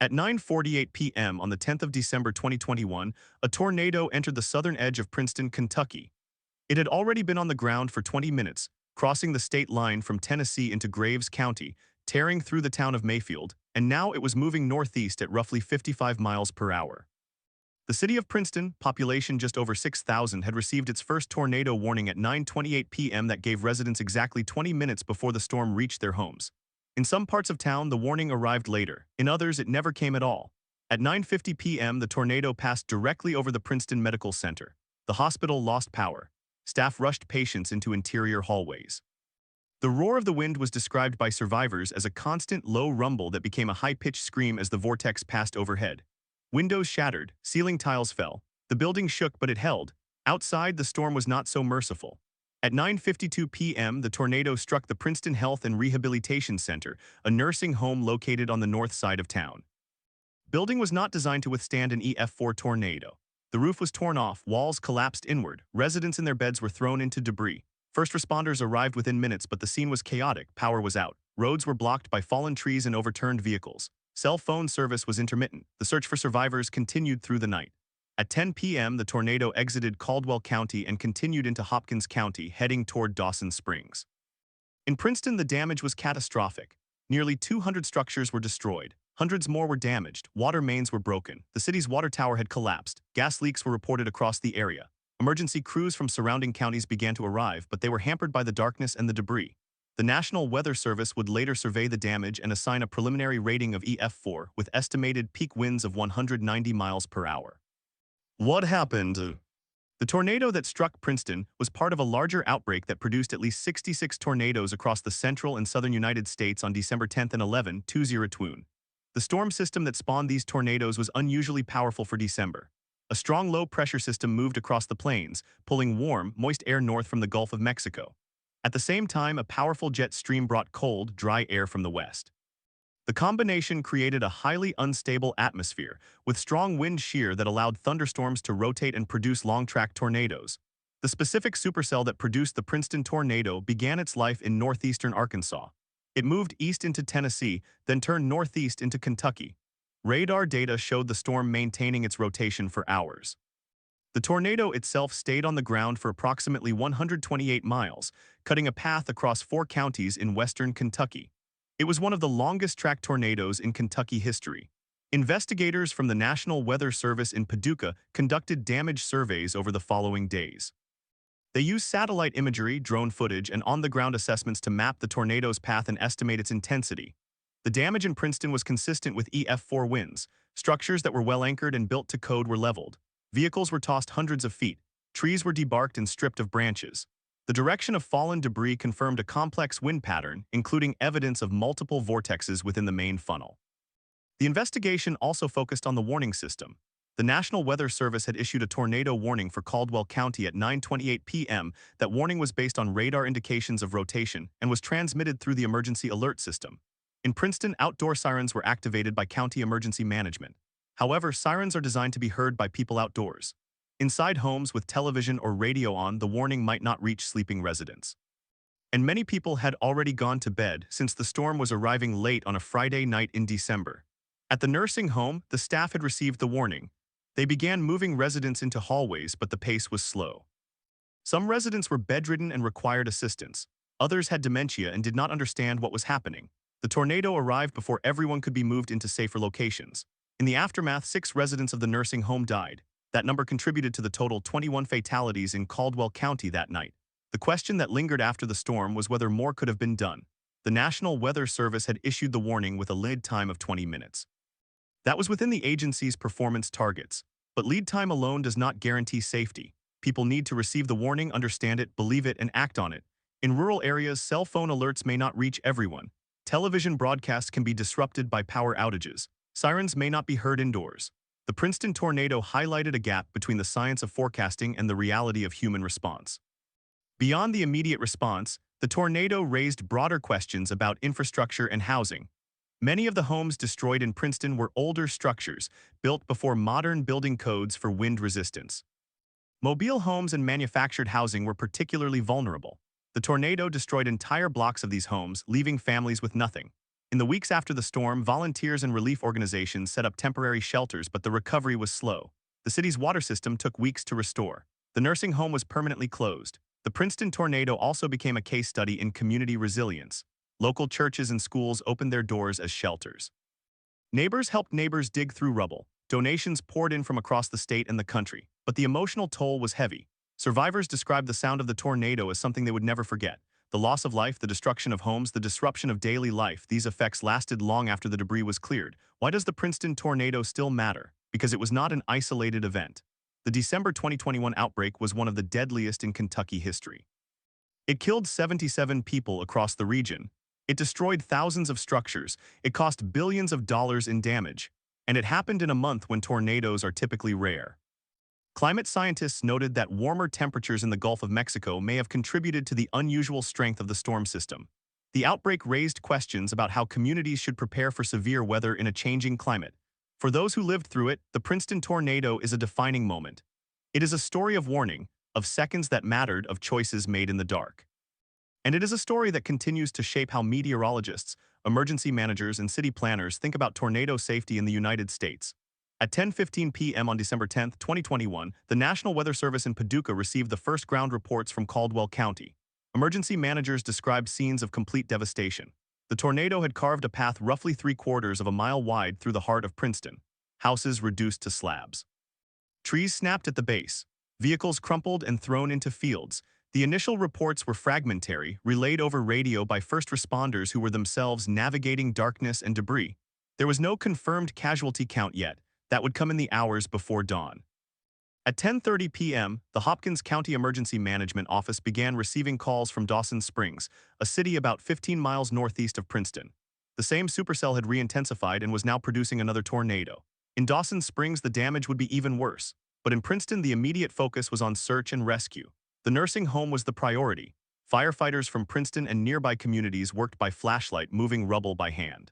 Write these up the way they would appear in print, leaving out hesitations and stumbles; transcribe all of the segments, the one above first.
At 9:48 p.m. on the 10th of December 2021, a tornado entered the southern edge of Princeton, Kentucky. It had already been on the ground for 20 minutes, crossing the state line from Tennessee into Graves County, tearing through the town of Mayfield, and now it was moving northeast at roughly 55 miles per hour. The city of Princeton, population just over 6,000, had received its first tornado warning at 9:28 p.m. that gave residents exactly 20 minutes before the storm reached their homes. In some parts of town, the warning arrived later. In others, it never came at all. At 9:50 p.m., the tornado passed directly over the Princeton Medical Center. The hospital lost power. Staff rushed patients into interior hallways. The roar of the wind was described by survivors as a constant low rumble that became a high-pitched scream as the vortex passed overhead. Windows shattered, ceiling tiles fell. The building shook, but it held. Outside, the storm was not so merciful. At 9:52 p.m., the tornado struck the Princeton Health and Rehabilitation Center, a nursing home located on the north side of town. The building was not designed to withstand an EF4 tornado. The roof was torn off, walls collapsed inward, residents in their beds were thrown into debris. First responders arrived within minutes, but the scene was chaotic. Power was out. Roads were blocked by fallen trees and overturned vehicles. Cell phone service was intermittent. The search for survivors continued through the night. At 10 p.m., the tornado exited Caldwell County and continued into Hopkins County, heading toward Dawson Springs. In Princeton, the damage was catastrophic. Nearly 200 structures were destroyed. Hundreds more were damaged. Water mains were broken. The city's water tower had collapsed. Gas leaks were reported across the area. Emergency crews from surrounding counties began to arrive, but they were hampered by the darkness and the debris. The National Weather Service would later survey the damage and assign a preliminary rating of EF4 with estimated peak winds of 190 miles per hour. What happened? The tornado that struck Princeton was part of a larger outbreak that produced at least 66 tornadoes across the central and southern United States on December 10 and 11, 2021. The storm system that spawned these tornadoes was unusually powerful for December. A strong low-pressure system moved across the plains, pulling warm, moist air north from the Gulf of Mexico. At the same time, a powerful jet stream brought cold, dry air from the west. The combination created a highly unstable atmosphere, with strong wind shear that allowed thunderstorms to rotate and produce long-track tornadoes. The specific supercell that produced the Princeton tornado began its life in northeastern Arkansas. It moved east into Tennessee, then turned northeast into Kentucky. Radar data showed the storm maintaining its rotation for hours. The tornado itself stayed on the ground for approximately 128 miles, cutting a path across 4 counties in western Kentucky. It was one of the longest-track tornadoes in Kentucky history. Investigators from the National Weather Service in Paducah conducted damage surveys over the following days. They used satellite imagery, drone footage, and on-the-ground assessments to map the tornado's path and estimate its intensity. The damage in Princeton was consistent with EF4 winds. Structures that were well-anchored and built to code were leveled. Vehicles were tossed hundreds of feet. Trees were debarked and stripped of branches. The direction of fallen debris confirmed a complex wind pattern, including evidence of multiple vortexes within the main funnel. The investigation also focused on the warning system. The National Weather Service had issued a tornado warning for Caldwell County at 9:28 p.m. That warning was based on radar indications of rotation and was transmitted through the emergency alert system. In Princeton, outdoor sirens were activated by county emergency management. However, sirens are designed to be heard by people outdoors. Inside homes with television or radio on, the warning might not reach sleeping residents. And many people had already gone to bed since the storm was arriving late on a Friday night in December. At the nursing home, the staff had received the warning. They began moving residents into hallways, but the pace was slow. Some residents were bedridden and required assistance. Others had dementia and did not understand what was happening. The tornado arrived before everyone could be moved into safer locations. In the aftermath, 6 residents of the nursing home died. That number contributed to the total 21 fatalities in Caldwell County that night. The question that lingered after the storm was whether more could have been done. The National Weather Service had issued the warning with a lead time of 20 minutes. That was within the agency's performance targets. But lead time alone does not guarantee safety. People need to receive the warning, understand it, believe it, and act on it. In rural areas, cell phone alerts may not reach everyone. Television broadcasts can be disrupted by power outages. Sirens may not be heard indoors. The Princeton tornado highlighted a gap between the science of forecasting and the reality of human response. Beyond the immediate response, the tornado raised broader questions about infrastructure and housing. Many of the homes destroyed in Princeton were older structures, built before modern building codes for wind resistance. Mobile homes and manufactured housing were particularly vulnerable. The tornado destroyed entire blocks of these homes, leaving families with nothing. In the weeks after the storm, volunteers and relief organizations set up temporary shelters, but the recovery was slow. The city's water system took weeks to restore. The nursing home was permanently closed. The Princeton tornado also became a case study in community resilience. Local churches and schools opened their doors as shelters. Neighbors helped neighbors dig through rubble. Donations poured in from across the state and the country, but the emotional toll was heavy. Survivors described the sound of the tornado as something they would never forget. The loss of life, the destruction of homes, the disruption of daily life, these effects lasted long after the debris was cleared. Why does the Princeton tornado still matter? Because it was not an isolated event. The December 2021 outbreak was one of the deadliest in Kentucky history. It killed 77 people across the region. It destroyed thousands of structures. It cost billions of dollars in damage. And it happened in a month when tornadoes are typically rare. Climate scientists noted that warmer temperatures in the Gulf of Mexico may have contributed to the unusual strength of the storm system. The outbreak raised questions about how communities should prepare for severe weather in a changing climate. For those who lived through it, the Princeton tornado is a defining moment. It is a story of warning, of seconds that mattered, of choices made in the dark. And it is a story that continues to shape how meteorologists, emergency managers, and city planners think about tornado safety in the United States. At 10:15 p.m. on December 10, 2021, the National Weather Service in Paducah received the first ground reports from Caldwell County. Emergency managers described scenes of complete devastation. The tornado had carved a path roughly 3/4 of a mile wide through the heart of Princeton. Houses reduced to slabs. Trees snapped at the base. Vehicles crumpled and thrown into fields. The initial reports were fragmentary, relayed over radio by first responders who were themselves navigating darkness and debris. There was no confirmed casualty count yet. That would come in the hours before dawn. At 10:30 p.m., the Hopkins County Emergency Management Office began receiving calls from Dawson Springs, a city about 15 miles northeast of Princeton. The same supercell had re-intensified and was now producing another tornado. In Dawson Springs, the damage would be even worse, but in Princeton, the immediate focus was on search and rescue. The nursing home was the priority. Firefighters from Princeton and nearby communities worked by flashlight, moving rubble by hand.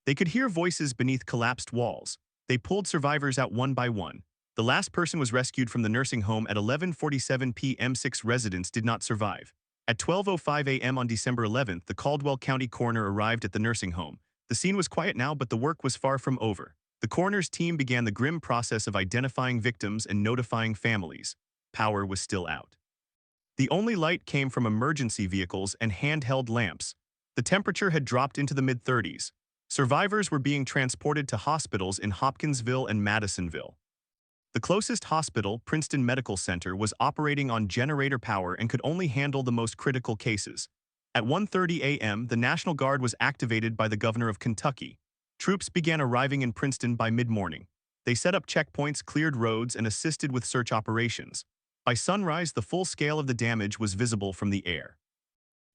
They could hear voices beneath collapsed walls. They pulled survivors out one by one. The last person was rescued from the nursing home at 11:47 p.m. 6 residents did not survive. At 12:05 a.m. on December 11th, the Caldwell County coroner arrived at the nursing home. The scene was quiet now, but the work was far from over. The coroner's team began the grim process of identifying victims and notifying families. Power was still out. The only light came from emergency vehicles and handheld lamps. The temperature had dropped into the mid-30s. Survivors were being transported to hospitals in Hopkinsville and Madisonville. The closest hospital, Princeton Medical Center, was operating on generator power and could only handle the most critical cases. At 1:30 a.m., the National Guard was activated by the governor of Kentucky. Troops began arriving in Princeton by mid-morning. They set up checkpoints, cleared roads, and assisted with search operations. By sunrise, the full scale of the damage was visible from the air.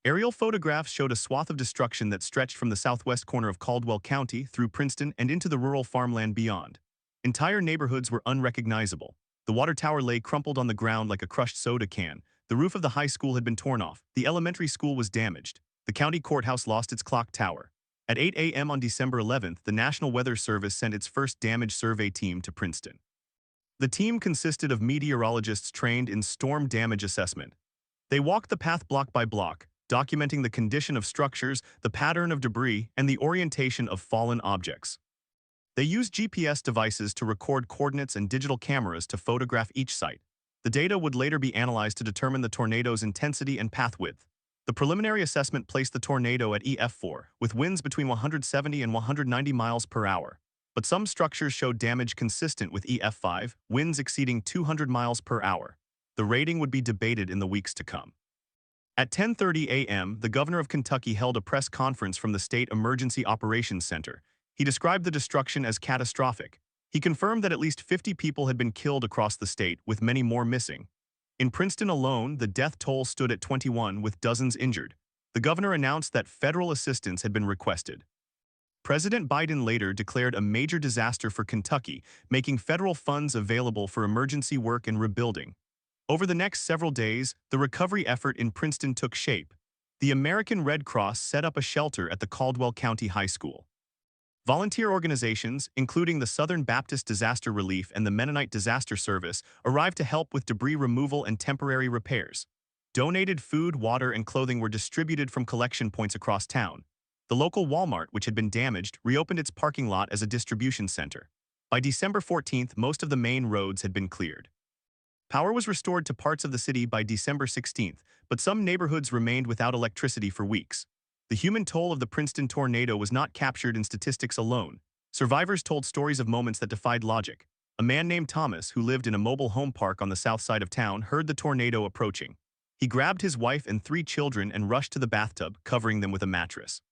Aerial photographs showed a swath of destruction that stretched from the southwest corner of Caldwell County through Princeton and into the rural farmland beyond. Entire neighborhoods were unrecognizable. The water tower lay crumpled on the ground like a crushed soda can. The roof of the high school had been torn off. The elementary school was damaged. The county courthouse lost its clock tower. At 8 a.m. on December 11th, the National Weather Service sent its first damage survey team to Princeton. The team consisted of meteorologists trained in storm damage assessment. They walked the path block by block, documenting the condition of structures, the pattern of debris, and the orientation of fallen objects. They used GPS devices to record coordinates and digital cameras to photograph each site. The data would later be analyzed to determine the tornado's intensity and path width. The preliminary assessment placed the tornado at EF4, with winds between 170 and 190 miles per hour. But some structures showed damage consistent with EF5, winds exceeding 200 miles per hour. The rating would be debated in the weeks to come. At 10:30 a.m., the governor of Kentucky held a press conference from the State Emergency Operations Center. He described the destruction as catastrophic. He confirmed that at least 50 people had been killed across the state, with many more missing. In Princeton alone, the death toll stood at 21, with dozens injured. The governor announced that federal assistance had been requested. President Biden later declared a major disaster for Kentucky, making federal funds available for emergency work and rebuilding. Over the next several days, the recovery effort in Princeton took shape. The American Red Cross set up a shelter at the Caldwell County High School. Volunteer organizations, including the Southern Baptist Disaster Relief and the Mennonite Disaster Service, arrived to help with debris removal and temporary repairs. Donated food, water, and clothing were distributed from collection points across town. The local Walmart, which had been damaged, reopened its parking lot as a distribution center. By December 14th, most of the main roads had been cleared. Power was restored to parts of the city by December 16th, but some neighborhoods remained without electricity for weeks. The human toll of the Princeton tornado was not captured in statistics alone. Survivors told stories of moments that defied logic. A man named Thomas, who lived in a mobile home park on the south side of town, heard the tornado approaching. He grabbed his wife and 3 children and rushed to the bathtub, covering them with a mattress.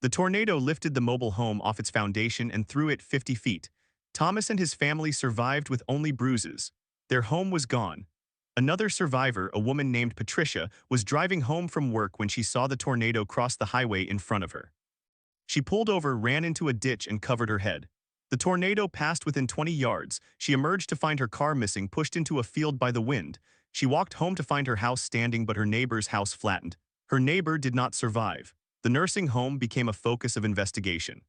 The tornado lifted the mobile home off its foundation and threw it 50 feet. Thomas and his family survived with only bruises. Their home was gone. Another survivor, a woman named Patricia, was driving home from work when she saw the tornado cross the highway in front of her. She pulled over, ran into a ditch, and covered her head. The tornado passed within 20 yards. She emerged to find her car missing, pushed into a field by the wind. She walked home to find her house standing, but her neighbor's house flattened. Her neighbor did not survive. The nursing home became a focus of investigation.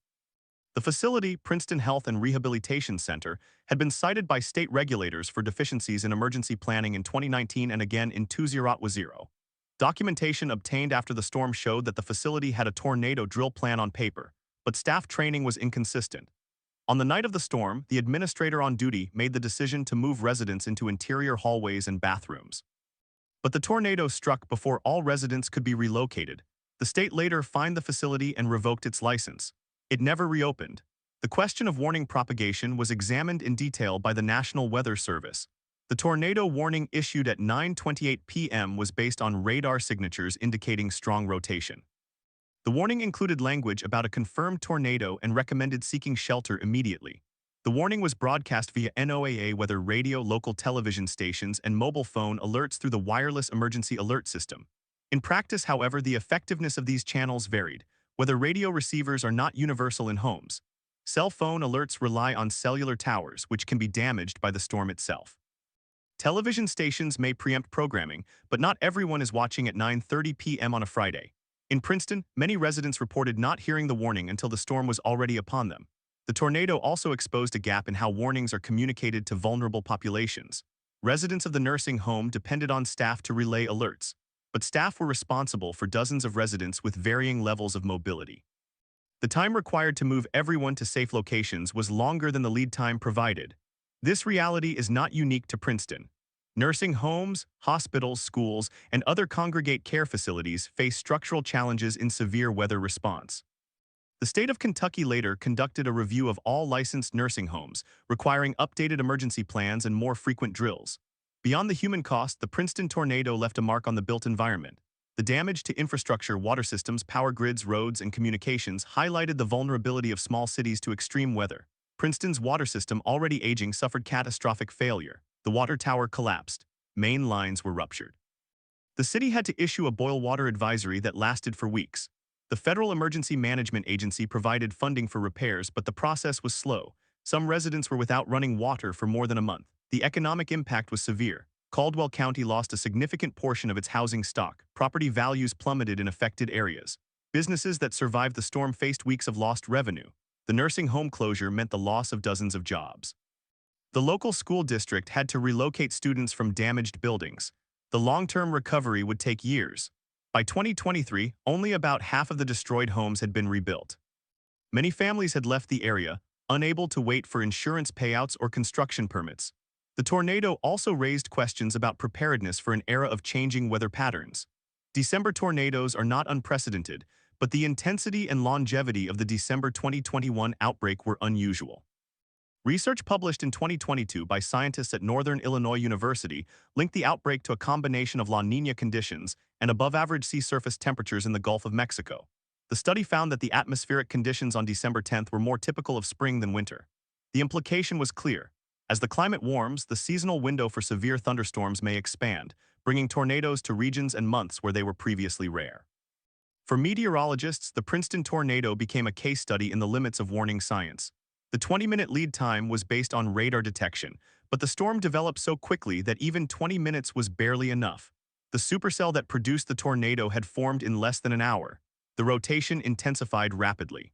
The facility, Princeton Health and Rehabilitation Center, had been cited by state regulators for deficiencies in emergency planning in 2019 and again in 2010. Documentation obtained after the storm showed that the facility had a tornado drill plan on paper, but staff training was inconsistent. On the night of the storm, the administrator on duty made the decision to move residents into interior hallways and bathrooms. But the tornado struck before all residents could be relocated. The state later fined the facility and revoked its license. It never reopened. The question of warning propagation was examined in detail by the National Weather Service. The tornado warning issued at 9:28 p.m. was based on radar signatures indicating strong rotation. The warning included language about a confirmed tornado and recommended seeking shelter immediately. The warning was broadcast via NOAA weather radio, local television stations, and mobile phone alerts through the wireless emergency alert system. In practice, however, the effectiveness of these channels varied. Whether radio receivers are not universal in homes. Cell phone alerts rely on cellular towers, which can be damaged by the storm itself. Television stations may preempt programming, but not everyone is watching at 9:30 p.m. on a Friday. In Princeton, many residents reported not hearing the warning until the storm was already upon them. The tornado also exposed a gap in how warnings are communicated to vulnerable populations. Residents of the nursing home depended on staff to relay alerts, but staff were responsible for dozens of residents with varying levels of mobility. The time required to move everyone to safe locations was longer than the lead time provided. This reality is not unique to Princeton. Nursing homes, hospitals, schools, and other congregate care facilities face structural challenges in severe weather response. The state of Kentucky later conducted a review of all licensed nursing homes, requiring updated emergency plans and more frequent drills. Beyond the human cost, the Princeton tornado left a mark on the built environment. The damage to infrastructure, water systems, power grids, roads, and communications highlighted the vulnerability of small cities to extreme weather. Princeton's water system, already aging, suffered catastrophic failure. The water tower collapsed. Main lines were ruptured. The city had to issue a boil water advisory that lasted for weeks. The Federal Emergency Management Agency provided funding for repairs, but the process was slow. Some residents were without running water for more than a month. The economic impact was severe. Caldwell County lost a significant portion of its housing stock. Property values plummeted in affected areas. Businesses that survived the storm faced weeks of lost revenue. The nursing home closure meant the loss of dozens of jobs. The local school district had to relocate students from damaged buildings. The long-term recovery would take years. By 2023, only about half of the destroyed homes had been rebuilt. Many families had left the area, unable to wait for insurance payouts or construction permits. The tornado also raised questions about preparedness for an era of changing weather patterns. December tornadoes are not unprecedented, but the intensity and longevity of the December 2021 outbreak were unusual. Research published in 2022 by scientists at Northern Illinois University linked the outbreak to a combination of La Niña conditions and above-average sea surface temperatures in the Gulf of Mexico. The study found that the atmospheric conditions on December 10th were more typical of spring than winter. The implication was clear. As the climate warms, the seasonal window for severe thunderstorms may expand, bringing tornadoes to regions and months where they were previously rare. For meteorologists, the Princeton tornado became a case study in the limits of warning science. The 20-minute lead time was based on radar detection, but the storm developed so quickly that even 20 minutes was barely enough. The supercell that produced the tornado had formed in less than an hour. The rotation intensified rapidly.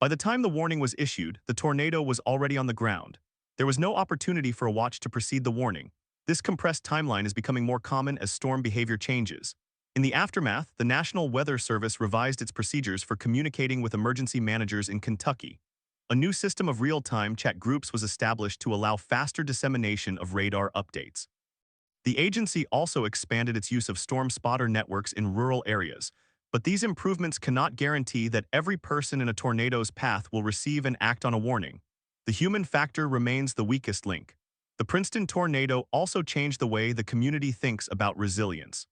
By the time the warning was issued, the tornado was already on the ground. There was no opportunity for a watch to precede the warning. This compressed timeline is becoming more common as storm behavior changes. In the aftermath, the National Weather Service revised its procedures for communicating with emergency managers in Kentucky. A new system of real-time chat groups was established to allow faster dissemination of radar updates. The agency also expanded its use of storm spotter networks in rural areas, but these improvements cannot guarantee that every person in a tornado's path will receive and act on a warning. The human factor remains the weakest link. The Princeton tornado also changed the way the community thinks about resilience.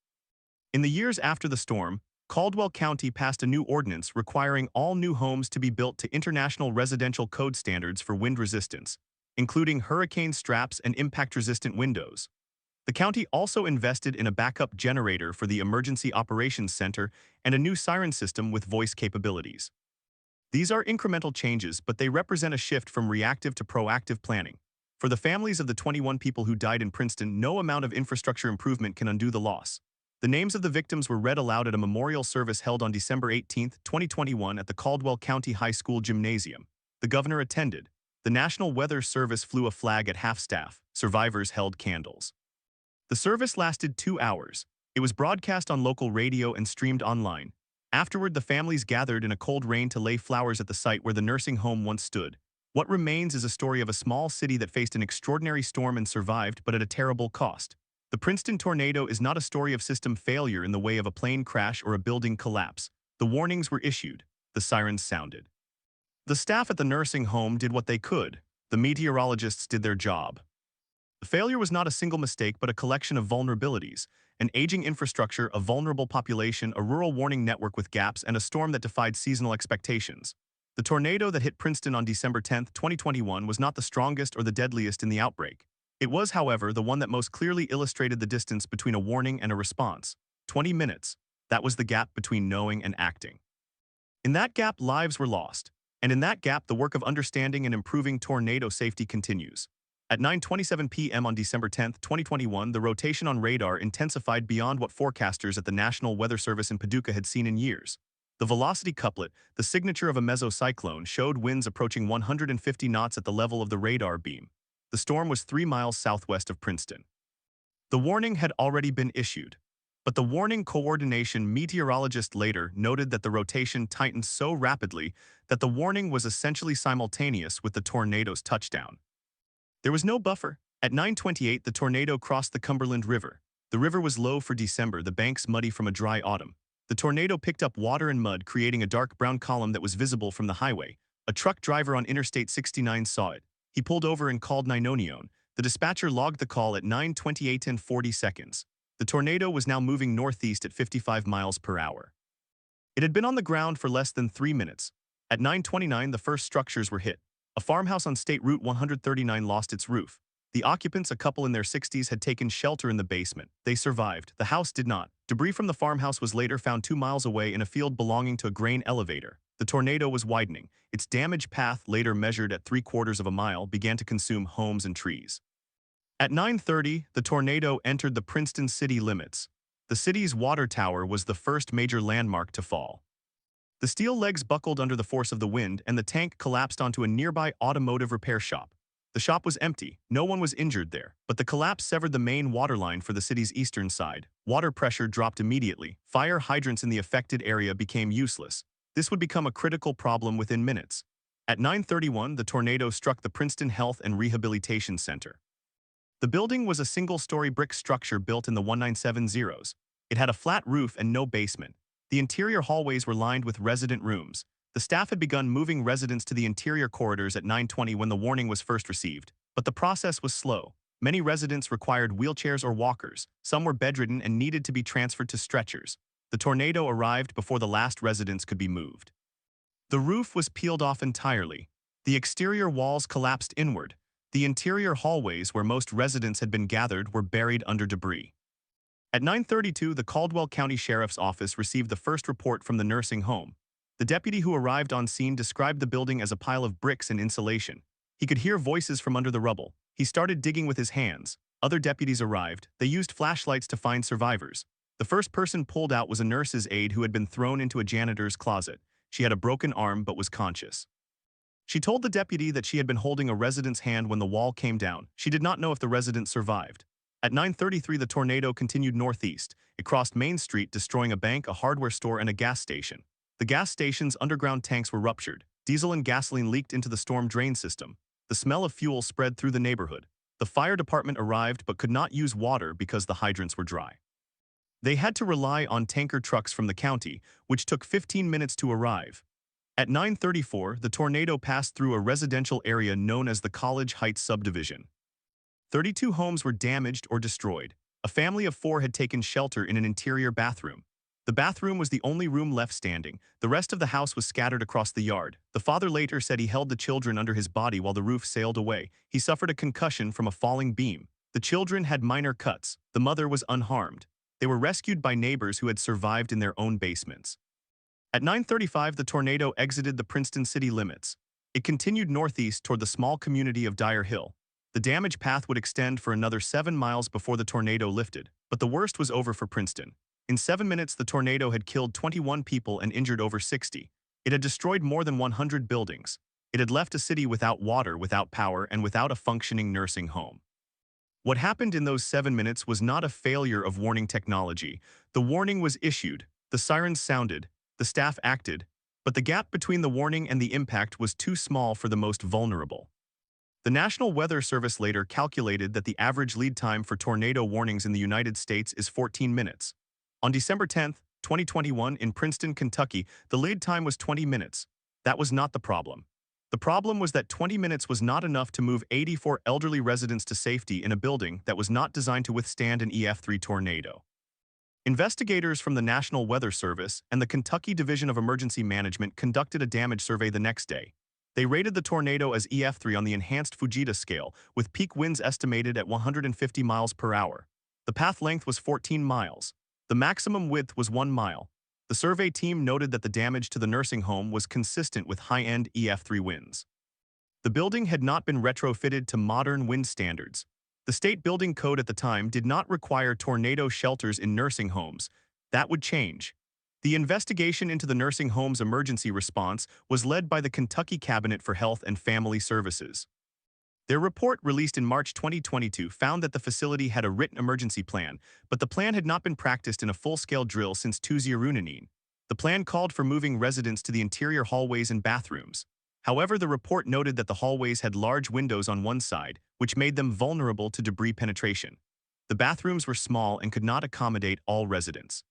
In the years after the storm, Caldwell County passed a new ordinance requiring all new homes to be built to International Residential Code standards for wind resistance, including hurricane straps and impact-resistant windows. The county also invested in a backup generator for the Emergency Operations Center and a new siren system with voice capabilities. These are incremental changes, but they represent a shift from reactive to proactive planning. For the families of the 21 people who died in Princeton, no amount of infrastructure improvement can undo the loss. The names of the victims were read aloud at a memorial service held on December 18, 2021 at the Caldwell County High School Gymnasium. The governor attended. The National Weather Service flew a flag at half-staff. Survivors held candles. The service lasted 2 hours. It was broadcast on local radio and streamed online. Afterward, the families gathered in a cold rain to lay flowers at the site where the nursing home once stood. What remains is a story of a small city that faced an extraordinary storm and survived, but at a terrible cost. The Princeton tornado is not a story of system failure in the way of a plane crash or a building collapse. The warnings were issued. The sirens sounded. The staff at the nursing home did what they could. The meteorologists did their job. The failure was not a single mistake, but a collection of vulnerabilities: an aging infrastructure, a vulnerable population, a rural warning network with gaps, and a storm that defied seasonal expectations. The tornado that hit Princeton on December 10, 2021 was not the strongest or the deadliest in the outbreak. It was, however, the one that most clearly illustrated the distance between a warning and a response. 20 minutes. That was the gap between knowing and acting. In that gap, lives were lost. And in that gap, the work of understanding and improving tornado safety continues. At 9:27 p.m. on December 10, 2021, the rotation on radar intensified beyond what forecasters at the National Weather Service in Paducah had seen in years. The velocity couplet, the signature of a mesocyclone, showed winds approaching 150 knots at the level of the radar beam. The storm was 3 miles southwest of Princeton. The warning had already been issued, but the warning coordination meteorologist later noted that the rotation tightened so rapidly that the warning was essentially simultaneous with the tornado's touchdown. There was no buffer. At 9:28, the tornado crossed the Cumberland River. The river was low for December, the banks muddy from a dry autumn. The tornado picked up water and mud, creating a dark brown column that was visible from the highway. A truck driver on Interstate 69 saw it. He pulled over and called 911. The dispatcher logged the call at 9:28 and 40 seconds. The tornado was now moving northeast at 55 miles per hour. It had been on the ground for less than 3 minutes. At 9:29, the first structures were hit. A farmhouse on State Route 139 lost its roof. The occupants, a couple in their 60s, had taken shelter in the basement. They survived. The house did not. Debris from the farmhouse was later found 2 miles away in a field belonging to a grain elevator. The tornado was widening. Its damage path, later measured at 3/4 of a mile, began to consume homes and trees. At 9:30, the tornado entered the Princeton city limits. The city's water tower was the first major landmark to fall. The steel legs buckled under the force of the wind, and the tank collapsed onto a nearby automotive repair shop. The shop was empty. No one was injured there, but the collapse severed the main water line for the city's eastern side. Water pressure dropped immediately. Fire hydrants in the affected area became useless. This would become a critical problem within minutes. At 9:31, the tornado struck the Princeton Health and Rehabilitation Center. The building was a single-story brick structure built in the 1970s. It had a flat roof and no basement. The interior hallways were lined with resident rooms. The staff had begun moving residents to the interior corridors at 9:20 when the warning was first received, but the process was slow. Many residents required wheelchairs or walkers. Some were bedridden and needed to be transferred to stretchers. The tornado arrived before the last residents could be moved. The roof was peeled off entirely. The exterior walls collapsed inward. The interior hallways where most residents had been gathered were buried under debris. At 9:32, the Caldwell County Sheriff's Office received the first report from the nursing home. The deputy who arrived on scene described the building as a pile of bricks and insulation. He could hear voices from under the rubble. He started digging with his hands. Other deputies arrived. They used flashlights to find survivors. The first person pulled out was a nurse's aide who had been thrown into a janitor's closet. She had a broken arm but was conscious. She told the deputy that she had been holding a resident's hand when the wall came down. She did not know if the resident survived. At 9:33, the tornado continued northeast. It crossed Main Street, destroying a bank, a hardware store, and a gas station. The gas station's underground tanks were ruptured. Diesel and gasoline leaked into the storm drain system. The smell of fuel spread through the neighborhood. The fire department arrived but could not use water because the hydrants were dry. They had to rely on tanker trucks from the county, which took 15 minutes to arrive. At 9:34, the tornado passed through a residential area known as the College Heights subdivision. 32 homes were damaged or destroyed. A family of 4 had taken shelter in an interior bathroom. The bathroom was the only room left standing. The rest of the house was scattered across the yard. The father later said he held the children under his body while the roof sailed away. He suffered a concussion from a falling beam. The children had minor cuts. The mother was unharmed. They were rescued by neighbors who had survived in their own basements. At 9:35, the tornado exited the Princeton city limits. It continued northeast toward the small community of Dyer Hill. The damage path would extend for another 7 miles before the tornado lifted, but the worst was over for Princeton. In 7 minutes, the tornado had killed 21 people and injured over 60. It had destroyed more than 100 buildings. It had left a city without water, without power, and without a functioning nursing home. What happened in those 7 minutes was not a failure of warning technology. The warning was issued, the sirens sounded, the staff acted, but the gap between the warning and the impact was too small for the most vulnerable. The National Weather Service later calculated that the average lead time for tornado warnings in the United States is 14 minutes. On December 10, 2021, in Princeton, Kentucky, the lead time was 20 minutes. That was not the problem. The problem was that 20 minutes was not enough to move 84 elderly residents to safety in a building that was not designed to withstand an EF3 tornado. Investigators from the National Weather Service and the Kentucky Division of Emergency Management conducted a damage survey the next day. They rated the tornado as EF3 on the enhanced Fujita scale, with peak winds estimated at 150 miles per hour. The path length was 14 miles. The maximum width was 1 mile. The survey team noted that the damage to the nursing home was consistent with high-end EF3 winds. The building had not been retrofitted to modern wind standards. The state building code at the time did not require tornado shelters in nursing homes. That would change. The investigation into the nursing home's emergency response was led by the Kentucky Cabinet for Health and Family Services. Their report, released in March 2022, found that the facility had a written emergency plan, but the plan had not been practiced in a full-scale drill since 2009. The plan called for moving residents to the interior hallways and bathrooms. However, the report noted that the hallways had large windows on one side, which made them vulnerable to debris penetration. The bathrooms were small and could not accommodate all residents.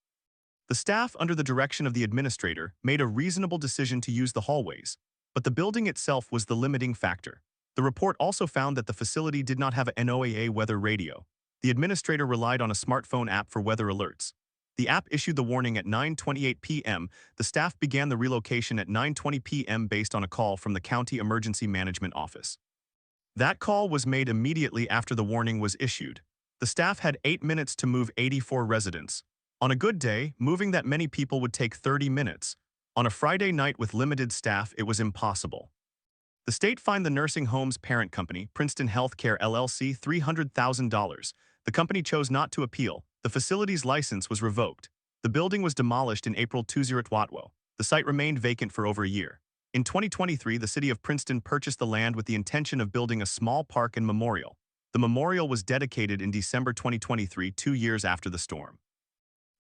The staff, under the direction of the administrator, made a reasonable decision to use the hallways, but the building itself was the limiting factor. The report also found that the facility did not have a NOAA weather radio. The administrator relied on a smartphone app for weather alerts. The app issued the warning at 9:28 p.m. The staff began the relocation at 9:20 p.m. based on a call from the County Emergency Management Office. That call was made immediately after the warning was issued. The staff had 8 minutes to move 84 residents. On a good day, moving that many people would take 30 minutes. On a Friday night with limited staff, it was impossible. The state fined the nursing home's parent company, Princeton Healthcare LLC, $300,000. The company chose not to appeal. The facility's license was revoked. The building was demolished in April 2021. The site remained vacant for over a year. In 2023, the city of Princeton purchased the land with the intention of building a small park and memorial. The memorial was dedicated in December 2023, 2 years after the storm.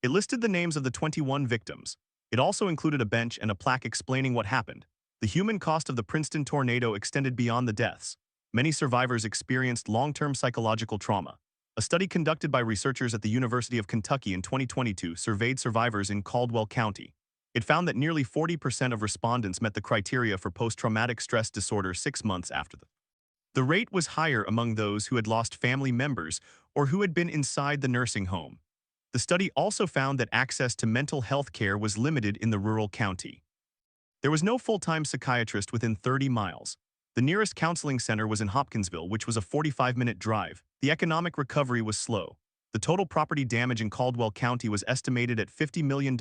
It listed the names of the 21 victims. It also included a bench and a plaque explaining what happened. The human cost of the Princeton tornado extended beyond the deaths. Many survivors experienced long-term psychological trauma. A study conducted by researchers at the University of Kentucky in 2022 surveyed survivors in Caldwell County. It found that nearly 40% of respondents met the criteria for post-traumatic stress disorder 6 months after the rate was higher among those who had lost family members or who had been inside the nursing home. The study also found that access to mental health care was limited in the rural county. There was no full-time psychiatrist within 30 miles. The nearest counseling center was in Hopkinsville, which was a 45-minute drive. The economic recovery was slow. The total property damage in Caldwell County was estimated at $50 million.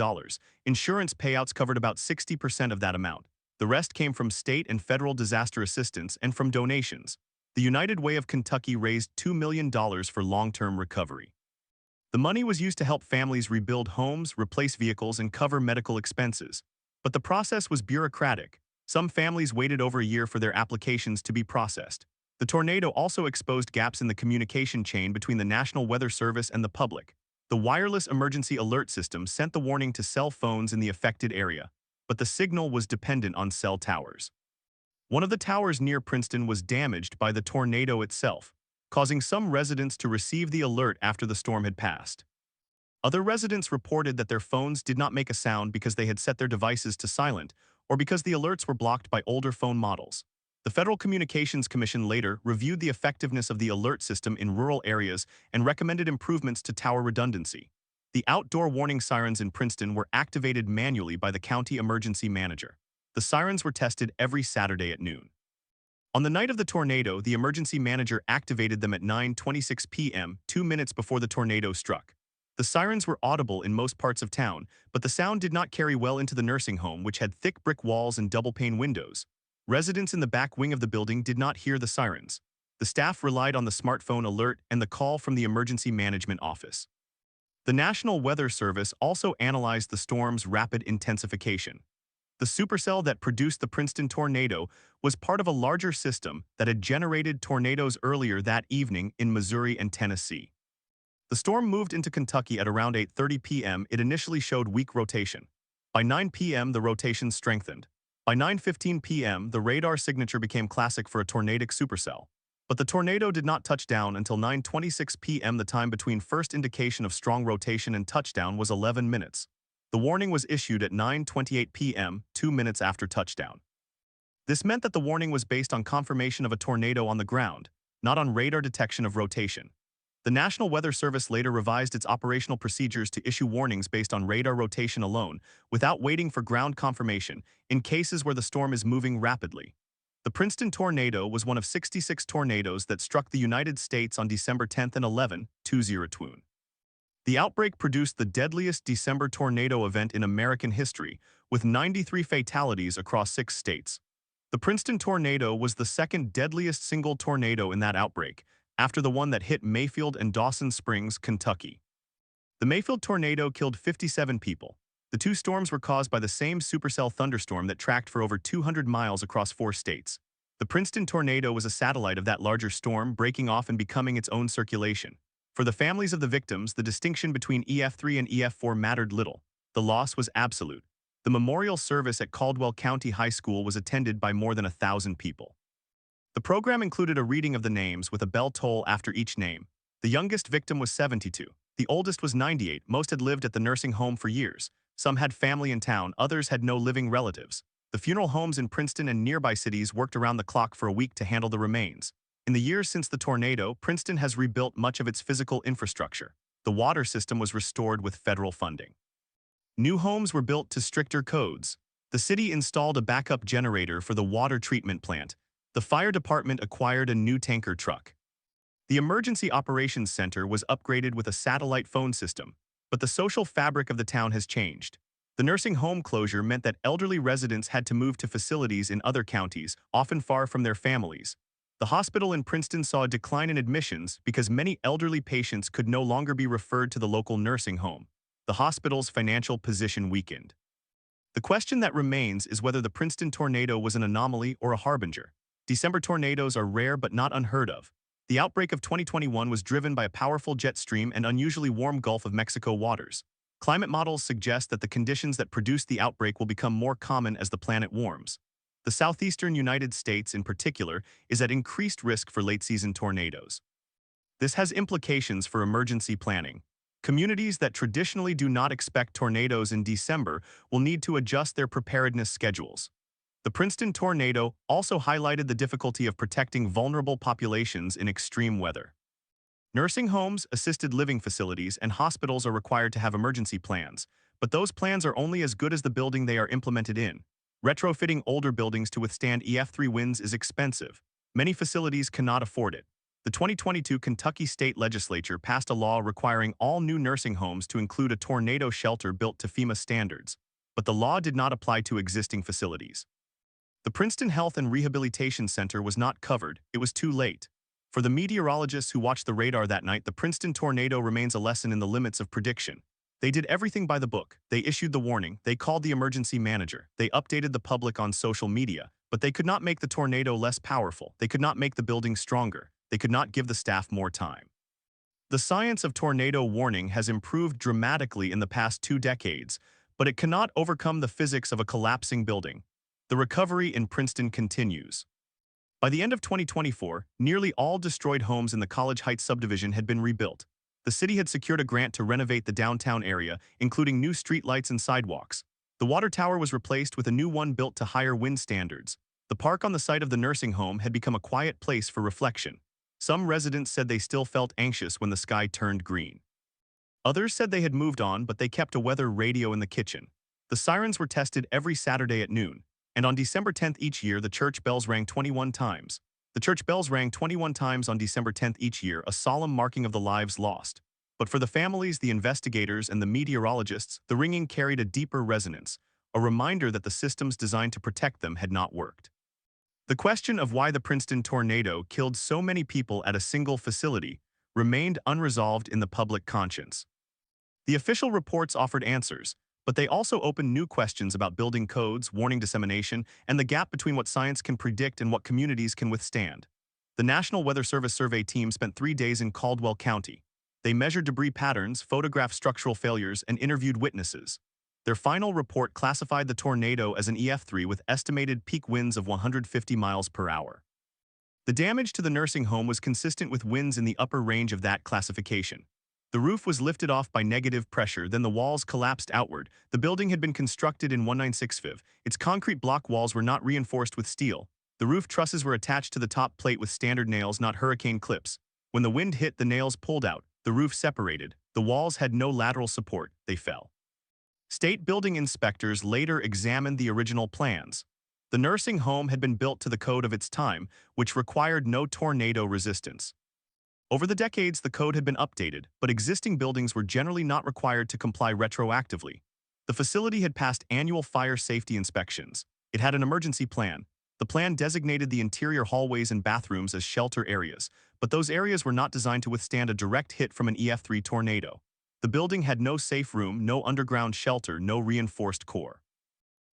Insurance payouts covered about 60% of that amount. The rest came from state and federal disaster assistance and from donations. The United Way of Kentucky raised $2 million for long-term recovery. The money was used to help families rebuild homes, replace vehicles, and cover medical expenses. But the process was bureaucratic. Some families waited over a year for their applications to be processed. The tornado also exposed gaps in the communication chain between the National Weather Service and the public. The wireless emergency alert system sent the warning to cell phones in the affected area, but the signal was dependent on cell towers. One of the towers near Princeton was damaged by the tornado itself, causing some residents to receive the alert after the storm had passed. Other residents reported that their phones did not make a sound because they had set their devices to silent or because the alerts were blocked by older phone models. The Federal Communications Commission later reviewed the effectiveness of the alert system in rural areas and recommended improvements to tower redundancy. The outdoor warning sirens in Princeton were activated manually by the county emergency manager. The sirens were tested every Saturday at noon. On the night of the tornado, the emergency manager activated them at 9:26 p.m., 2 minutes before the tornado struck. The sirens were audible in most parts of town, but the sound did not carry well into the nursing home, which had thick brick walls and double-pane windows. Residents in the back wing of the building did not hear the sirens. The staff relied on the smartphone alert and the call from the emergency management office. The National Weather Service also analyzed the storm's rapid intensification. The supercell that produced the Princeton tornado was part of a larger system that had generated tornadoes earlier that evening in Missouri and Tennessee. The storm moved into Kentucky at around 8:30 p.m. It initially showed weak rotation. By 9 p.m., the rotation strengthened. By 9:15 p.m., the radar signature became classic for a tornadic supercell. But the tornado did not touch down until 9:26 p.m. The time between first indication of strong rotation and touchdown was 11 minutes. The warning was issued at 9:28 p.m., 2 minutes after touchdown. This meant that the warning was based on confirmation of a tornado on the ground, not on radar detection of rotation. The National Weather Service later revised its operational procedures to issue warnings based on radar rotation alone, without waiting for ground confirmation, in cases where the storm is moving rapidly. The Princeton tornado was one of 66 tornadoes that struck the United States on December 10 and 11, 2020. The outbreak produced the deadliest December tornado event in American history, with 93 fatalities across 6 states. The Princeton tornado was the second deadliest single tornado in that outbreak, after the one that hit Mayfield and Dawson Springs, Kentucky. The Mayfield tornado killed 57 people. The two storms were caused by the same supercell thunderstorm that tracked for over 200 miles across 4 states. The Princeton tornado was a satellite of that larger storm, breaking off and becoming its own circulation. For the families of the victims, the distinction between EF3 and EF4 mattered little. The loss was absolute. The memorial service at Caldwell County High School was attended by more than 1,000 people. The program included a reading of the names with a bell toll after each name. The youngest victim was 72. The oldest was 98. Most had lived at the nursing home for years. Some had family in town, others had no living relatives. The funeral homes in Princeton and nearby cities worked around the clock for a week to handle the remains. In the years since the tornado, Princeton has rebuilt much of its physical infrastructure. The water system was restored with federal funding. New homes were built to stricter codes. The city installed a backup generator for the water treatment plant. The fire department acquired a new tanker truck. The Emergency Operations Center was upgraded with a satellite phone system, but the social fabric of the town has changed. The nursing home closure meant that elderly residents had to move to facilities in other counties, often far from their families. The hospital in Princeton saw a decline in admissions because many elderly patients could no longer be referred to the local nursing home. The hospital's financial position weakened. The question that remains is whether the Princeton tornado was an anomaly or a harbinger. December tornadoes are rare but not unheard of. The outbreak of 2021 was driven by a powerful jet stream and unusually warm Gulf of Mexico waters. Climate models suggest that the conditions that produced the outbreak will become more common as the planet warms. The southeastern United States, in particular, is at increased risk for late-season tornadoes. This has implications for emergency planning. Communities that traditionally do not expect tornadoes in December will need to adjust their preparedness schedules. The Princeton tornado also highlighted the difficulty of protecting vulnerable populations in extreme weather. Nursing homes, assisted living facilities, and hospitals are required to have emergency plans, but those plans are only as good as the building they are implemented in. Retrofitting older buildings to withstand EF3 winds is expensive. Many facilities cannot afford it. The 2022 Kentucky State Legislature passed a law requiring all new nursing homes to include a tornado shelter built to FEMA standards, but the law did not apply to existing facilities. The Princeton Health and Rehabilitation Center was not covered. It was too late. For the meteorologists who watched the radar that night, the Princeton tornado remains a lesson in the limits of prediction. They did everything by the book. They issued the warning. They called the emergency manager. They updated the public on social media. But they could not make the tornado less powerful. They could not make the building stronger. They could not give the staff more time. The science of tornado warning has improved dramatically in the past 2 decades, but it cannot overcome the physics of a collapsing building. The recovery in Princeton continues. By the end of 2024, nearly all destroyed homes in the College Heights subdivision had been rebuilt. The city had secured a grant to renovate the downtown area, including new streetlights and sidewalks. The water tower was replaced with a new one built to higher wind standards. The park on the site of the nursing home had become a quiet place for reflection. Some residents said they still felt anxious when the sky turned green. Others said they had moved on, but they kept a weather radio in the kitchen. The sirens were tested every Saturday at noon, and on December 10th each year, the church bells rang 21 times. The church bells rang 21 times on December 10th each year, a solemn marking of the lives lost. But for the families, the investigators, and the meteorologists, the ringing carried a deeper resonance, a reminder that the systems designed to protect them had not worked. The question of why the Princeton tornado killed so many people at a single facility remained unresolved in the public conscience. The official reports offered answers, but they also opened new questions about building codes, warning dissemination, and the gap between what science can predict and what communities can withstand. The National Weather Service survey team spent 3 days in Caldwell County. They measured debris patterns, photographed structural failures, and interviewed witnesses. Their final report classified the tornado as an EF3 with estimated peak winds of 150 miles per hour. The damage to the nursing home was consistent with winds in the upper range of that classification. The roof was lifted off by negative pressure, then the walls collapsed outward. The building had been constructed in 1965. Its concrete block walls were not reinforced with steel. The roof trusses were attached to the top plate with standard nails, not hurricane clips. When the wind hit, the nails pulled out. The roof separated. The walls had no lateral support. They fell. State building inspectors later examined the original plans. The nursing home had been built to the code of its time, which required no tornado resistance. Over the decades, the code had been updated, but existing buildings were generally not required to comply retroactively. The facility had passed annual fire safety inspections. It had an emergency plan. The plan designated the interior hallways and bathrooms as shelter areas, but those areas were not designed to withstand a direct hit from an EF3 tornado. The building had no safe room, no underground shelter, no reinforced core.